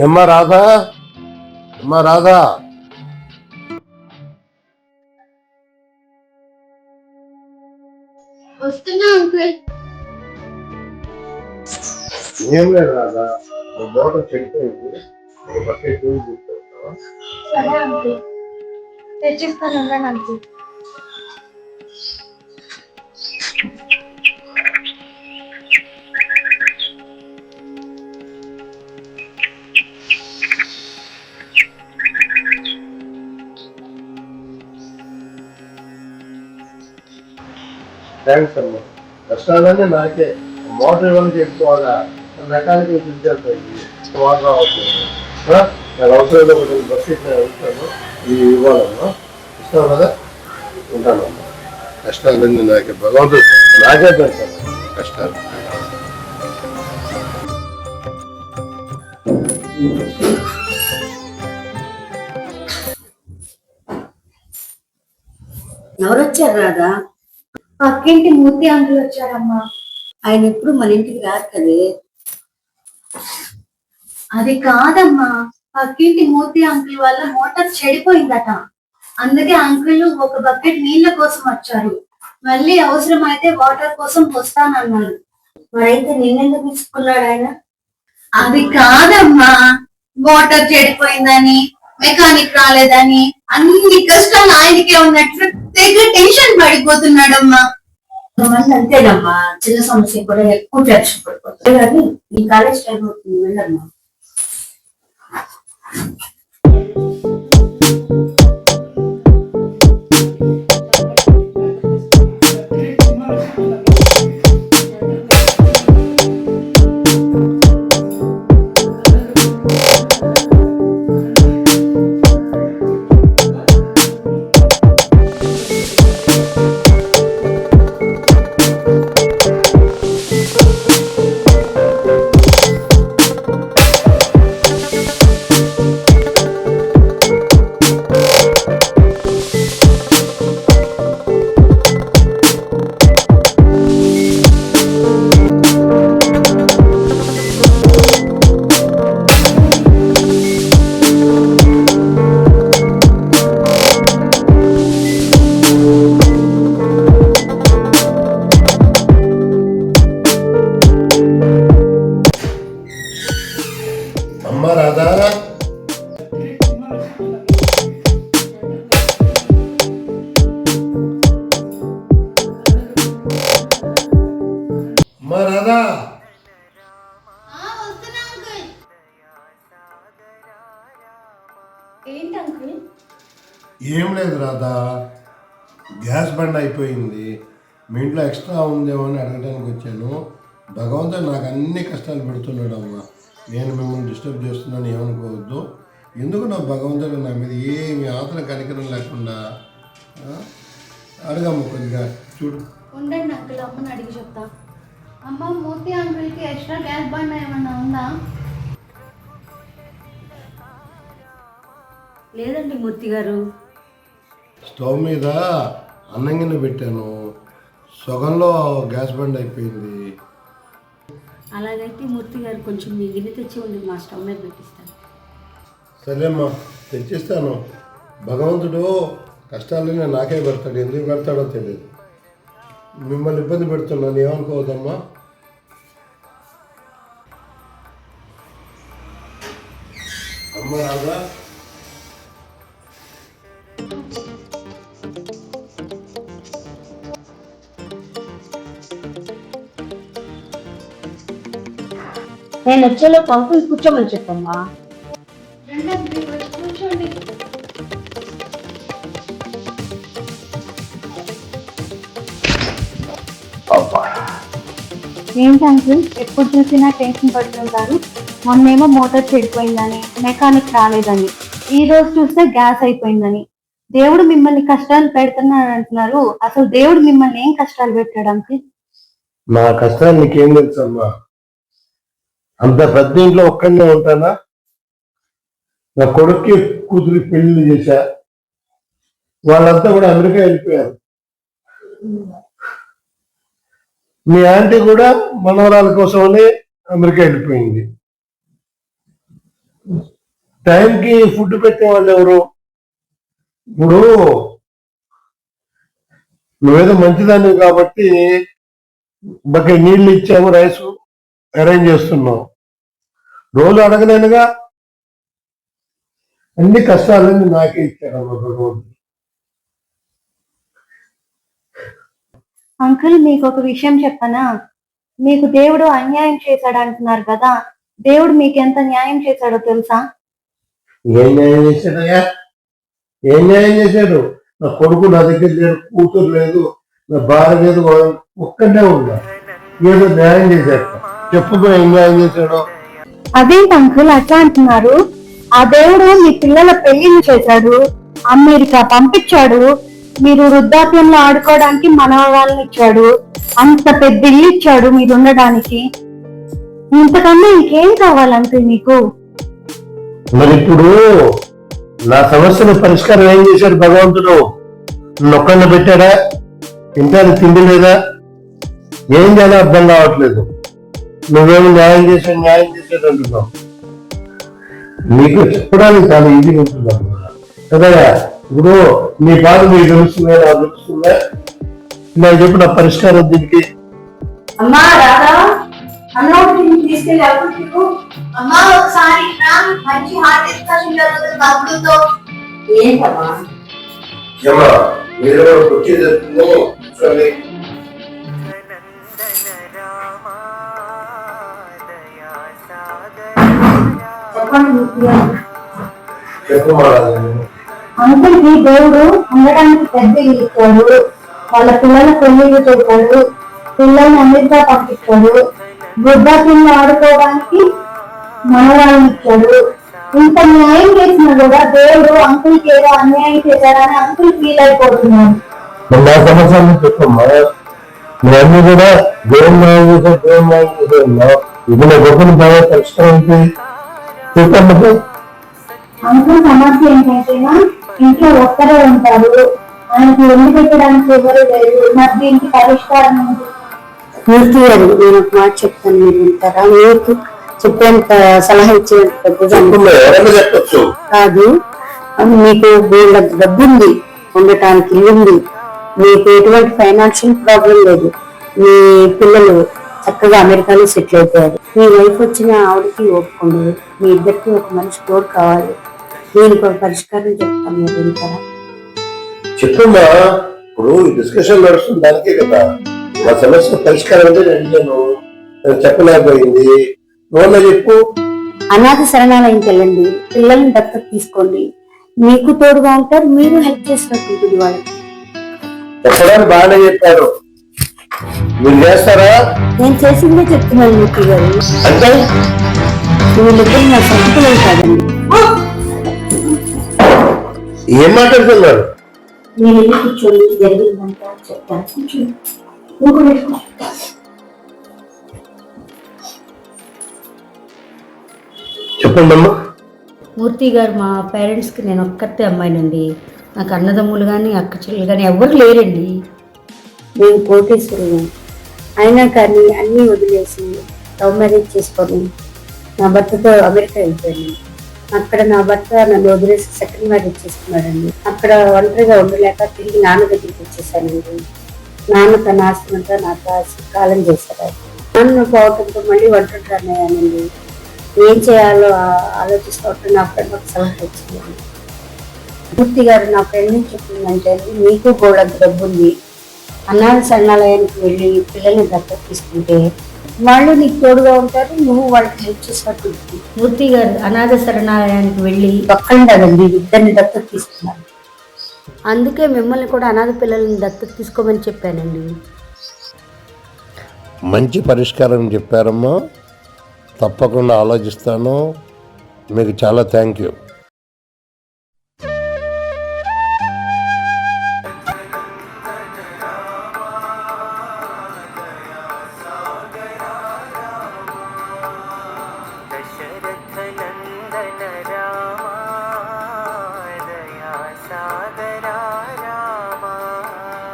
ఏమ్మా రాధా, అమ్మా రాధా, వస్తున్నా అంకుల్. ఏం లేదు రాధా, మోటార్ చెడిపోయింది. ఒక బకెట్ తీసుకుంటావా? సరే అంకుల్, తెచ్చిస్తాను ఉండండి అంకుల్. థ్యాంక్స్ అమ్మా. కష్టాలన్నీ నాకే. మోటార్ ఇవ్వాలని చెప్పుకోవాలా, రకాలకి పిలిచేస్తాయి వాటర్ అవుతుంది. నాకు అవసరం ఒకటి బకెట్ ఇస్తాను, ఇవి ఇవ్వాలమ్మా. ఇస్తాను కదా, ఉంటానమ్మా. కష్టాలన్నీ నాకే, భగవంతుడు నాకే పెడతాను కష్టాలు. ఎవరొచ్చారు రాదా? పక్కింటి మూర్తి అంకుల్ వచ్చారమ్మా. ఆయన ఎప్పుడు మన ఇంటికి రారు కదే. అది కాదమ్మా, పక్కింటి మూర్తి అంకుల్ వల్ల మోటార్ చెడిపోయిందట. అందుకే అంకుల్ ఒక బకెట్ నీళ్ల కోసం వచ్చారు. మళ్ళీ అవసరం అయితే వాటర్ కోసం వస్తానన్నారు. మరైతే నిన్నెందుకు తీసుకున్నాడు ఆయన? అది కాదమ్మా, మోటార్ చెడిపోయిందని, మెకానిక్ రాలేదని, అన్ని కష్టాలు ఆయనకే ఉన్నట్లు తెగ టెన్షన్ పడిపోతున్నాడమ్మా. కొంతమంది అంతేనమ్మా, చిన్న సమస్య కూడా ఎక్కువ టెన్షన్ పడిపోతుంది. కానీ ఈ కాలేజ్ టైం అవుతుంది, వెళ్ళమ్మా. అమ్మా రాధా, అమ్మా రాధా. ఏంటి అంకుల్? ఏం లేదు రాధా, గ్యాస్ బండ్ అయిపోయింది. మీ ఇంట్లో ఎక్స్ట్రా ఉందేమో అని అడగడానికి వచ్చాను. భగవంతుడు నాకు అన్ని కష్టాలు పెడుతున్నాడు అమ్మా. నేను మిమ్మల్ని డిస్టర్బ్ చేస్తున్నాను ఏమనుకోవద్దు. ఎందుకు నా భగవంతుడు నా మీద ఏమి ఆతన కనికరం లేకుండా అడగమ్మ కొద్దిగా చూడు. ఉండండి అంకుల్, అమ్మని అడిగి చెప్తా. అమ్మ, మూర్తి అంకుల్కి ఎక్స్ట్రా గ్యాస్ బండ్ ఏమన్నా ఉందా? లేదండి మూర్తి గారు. స్టవ్ మీద అన్నం గిన్నె పెట్టాను, సగంలో గ్యాస్ బండ్ అయిపోయింది. అలాగైతే మూర్తి గారు కొంచెం మీ గిన్నె తెచ్చి ఉండి మా స్టవ్ మీద పెట్టిస్తాను. సరేమ్మా, తెచ్చిస్తాను. భగవంతుడు కష్టాలనే నాకే పెడతాడు, ఎందుకు పెడతాడో తెలియదు. మిమ్మల్ని ఇబ్బంది పెడుతున్నాను ఏమనుకోవద్దమ్మా. అమ్మ రాదా, నేను వచ్చేలో పంపులు కూర్చోమని చెప్పమ్మా. రండి అంకుల్, వచ్చి కూర్చోండి. ఏంటి అంకుల్, ఎప్పుడు చూసినా టెన్షన్ పడుతుంటారు? మొన్నేమో మోటార్ చెడిపోయిందని, మెకానిక్ రాలేదని, ఈ రోజు చూస్తే గ్యాస్ అయిపోయిందని. దేవుడు మిమ్మల్ని కష్టాలు పెడుతున్నాడు అంటున్నారు. అసలు దేవుడు మిమ్మల్ని ఏం కష్టాలు పెట్టాడు అంకుల్? నా కష్టాలు నీకేం తెలుసమ్మా? అంత పెద్ద ఇంట్లో ఒక్కడనే ఉంటానా? నా కొడుక్కి కూతురికి పెళ్లి చేశా, వాళ్ళంతా కూడా అమెరికా వెళ్ళిపోయారు. మీ ఆంటీ కూడా మనవరాల కోసమని అమెరికా వెళ్ళిపోయింది. టైంకి ఫుడ్ పెట్టేవాళ్ళు ఎవరు? ఇప్పుడు నువ్వేదో మంచిదాన్ని కాబట్టి బకెట్ నీళ్ళు ఇచ్చాము, రైస్ అరేంజ్ చేస్తున్నావు. రోజు అడగలేనుగా, అన్ని కష్టాలన్నీ నాకే ఇచ్చాడు రోజు. అంకుల్ మీకు ఒక విషయం చెప్పనా? మీకు దేవుడు అన్యాయం చేశాడు అంటున్నారు కదా, దేవుడు మీకు ఎంత న్యాయం చేశాడో తెలుసా? ఏం న్యాయం చేశాడయ్యా? ఏం న్యాయం చేశాడు? నా కొడుకు నా దగ్గర లేడు, కూతురు లేదు, నా భార్య లేదు, ఒక్కడే ఉన్నా. ఏదో న్యాయం చేశాడు. చెప్పుకో ఏం న్యాయం చేశాడో. అదేంటి అంకుల్ అట్లా అంటున్నారు? ఆ దేవుడు మీ పిల్లల పెళ్లిని చేశాడు, అమెరికా పంపించాడు, మీరు వృద్ధాప్యంలో ఆడుకోవడానికి మనవరాలను ఇచ్చాడు, అంత పెద్ద ఇల్లు ఇచ్చాడు మీరు ఉండడానికి. ఇంతకన్నా ఇంకేం కావాలి అంకుల్ మీకు? మరి ఇప్పుడు నా సమస్యను పరిష్కారం ఏం చేశాడు భగవంతుడు? నొక్కన్న పెట్టాడా? ఇంటానికి తిండి లేదా? ఏం చేయాలో అర్థం కావట్లేదు. నువ్వేమో న్యాయం చేశాడు అంటున్నావు. నీకు చెప్పడానికి చాలా ఈజీగా ఉంటుంది కదా. ఇప్పుడు నీ బాధ మీకు తెలుస్తుందా, నాకు తెలుస్తుందా? నాకు చెప్పు నా పరిష్కారం దీనికి. అమ్మా రాదా అన్నోటిని తీసుకెళ్ళి అప్పుడు అమ్మా ఒకసారి మంచి హార్ట్ డిస్కషన్ జరుగుతుంది బాబుతో. ఏంటమ్మా అంకుల్ కి దేవుడు ఉండడానికి పెద్ద ఇల్లు ఇచ్చాడు, వాళ్ళ పిల్లల పెళ్లిళ్ళు చేశాడు, పిల్లల్ని అమెరికా పంపించాడు, వృద్ధాప్యంలో ఆడుకోవడానికి మనవరాలను ఇచ్చాడు. ఇంత న్యాయం చేసినా కూడా దేవుడు అంకుల్ కి ఏదో అన్యాయం చేశాడని అంకుల్ ఫీల్ అయిపోతున్నాను. నా సమస్యలు చెప్పమ్మా. ఇవన్నీ కూడా దేవుడు న్యాయం చేశాడు. ఇది నా గొప్పని బాగా పరిష్కారం చెప్పమ్మా. అంకుల్ సమస్య ఏంటంటేనా, ఇంట్లో ఒక్కరే ఉంటారు, ఆయనకి వండి పెట్టడానికి ఎవరు లేదు. మరి దీనికి పరిష్కారం ఏంటి? మూర్తి గారు నేను ఒక మాట చెప్తాను, మీరు వింటారా? మీకు చెప్పేంత సలహా ఇచ్చేంత చెప్పచ్చు కాదు. మీకు వీళ్ళ డబ్బు ఉంది, ఉండటానికి ఇల్లు ఉంది, మీకు ఎటువంటి ఫైనాన్షియల్ ప్రాబ్లం లేదు, మీ పిల్లలు చక్కగా అమెరికాలో సెటిల్ అయిపోయారు, మీ వైఫ్ వచ్చిన ఆవిడకి ఒప్పుకోండి, మీ ఇద్దరికి ఒక మనిషి తోడు కావాలి. దీనికి ఒక పరిష్కారం చెప్తాను, మీరు వింటారా? చెప్పుమ్మా. ఇప్పుడు డిస్కషన్ నడుస్తుంది దానికే కదా. నా సమస్య పరిష్కారం అంటే నేను చెప్పలేకపోయింది. నువ్వు చెప్పు. అనాథ శరణాలయంకి వెళ్ళండి, పిల్లల్ని దత్తత తీసుకోండి, మీకు తోడుగా ఉంటారు, మీరు హెల్ప్ చేసినట్టు ఉంటుంది వాళ్ళకి. చెప్పడానికి బాగానే చెప్పారు, మీరు చేస్తారా? నేను చేసిందే చెప్తున్నాను మూర్తి గారు. అంటే వీళ్ళిద్దరు నా సంతకులు కాదండి. ఏం మాట్లాడుతున్నారు? నేను వెళ్ళి కూర్చొని జరిగిందంతా చెప్తాను. కూర్చోండి. చెప్పండి అమ్మా. మూర్తి గారు, మా పేరెంట్స్కి నేను ఒక్కతే అమ్మాయినండి. నాకు అన్నదమ్ములు కానీ అక్క చెల్లెలు కానీ ఎవ్వరు లేరండి. మేము కోటేశ్వరులు అయినా కానీ అన్నీ వదిలేసి లవ్ మ్యారేజ్ చేసుకొని నా భర్తతో అమెరికా వెళ్ళిపోయాను. అక్కడ నా భర్త నన్ను వదిలేసి సెకండ్ మ్యారేజ్ చేసుకున్నాడండి. అక్కడ ఒంటరిగా ఉండలేక తిరిగి నాన్న దగ్గరికి వచ్చేసానండి. నాన్న తన ఆస్తినంతా నాకు కాలం చేశారు. నాన్న పోవటంతో మళ్ళీ ఒంటరిగానేనండి. ఏం చేయాలో ఆలోచిస్తూ నా ఫ్రెండ్ ఒక సలహా ఇచ్చింది. మూర్తి గారు నా ఫ్రెండ్ ఏం చెప్పిందంటే, నీకు గోడంత డబ్బు ఉంది, అనాథ శరణాలయానికి వెళ్ళి పిల్లల్ని దత్తత తీసుకుంటే వాళ్ళు నీకు తోడుగా ఉంటారు, నువ్వు వాళ్ళకి హెల్ప్ చేసినట్టు ఉంటుంది. మూర్తి గారు అనాథ శరణాలయానికి వెళ్ళి ఒక్కడండి ఇద్దరిని దత్తత తీసుకున్నారు. అందుకే మిమ్మల్ని కూడా అనాథ పిల్లల్ని దత్తత తీసుకోమని చెప్పానండి. మంచి పరిష్కారం చెప్పారమ్మా. తప్పకుండా ఆలోచిస్తాను. మీకు చాలా థ్యాంక్ యూ.